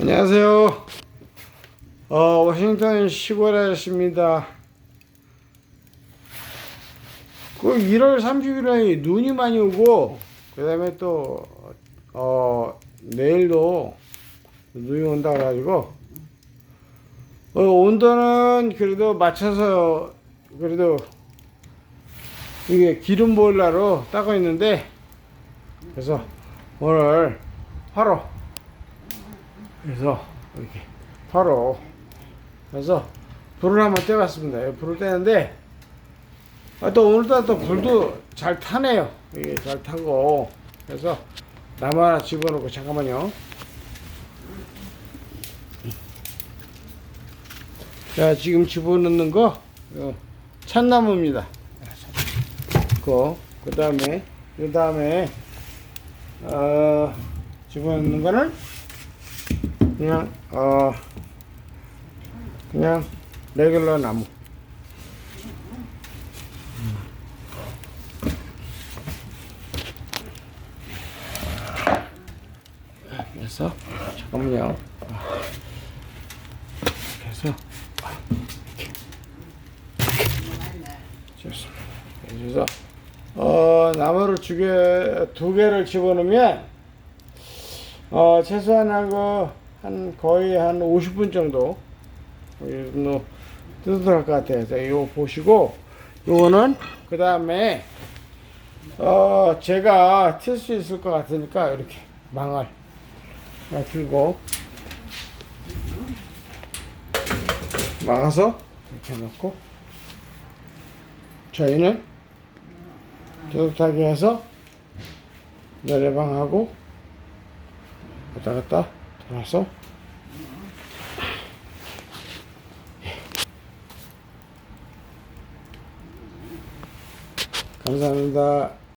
안녕하세요. 워싱턴 시골 아저씨입니다. 그 1월 30일에 눈이 많이 오고, 그 다음에 또, 내일도 눈이 온다 그래가지고, 온도는 그래도 맞춰서, 그래도 이게 기름 보일러로 따고 있는데, 그래서 오늘 하루, 그래서 이렇게 바로 그래서 불을 한번 떼봤습니다. 불을 떼는데 또 오늘따라 또 불도 잘 타네요. 이게 잘 타고 그래서 나무 하나 집어넣고 잠깐만요. 자, 지금 집어넣는 거 참나무입니다. 그 다음에 집어넣는 거는 그냥 레귤러 나무. 그래서 잠깐만요. 그래서 좋습니다. 그래서 나무를 두 개를 집어넣으면 최소한 한 거의 한 50분 정도 뜨뜻할 것 같아요. 그래서 이거 보시고 요거는 그 다음에 제가 틀 수 있을 것 같으니까 이렇게 망을 들고 막아서 이렇게 놓고 저희는 뜨뜻하게 해서 노래방하고 왔다 갔다 돌아서 감사합니다.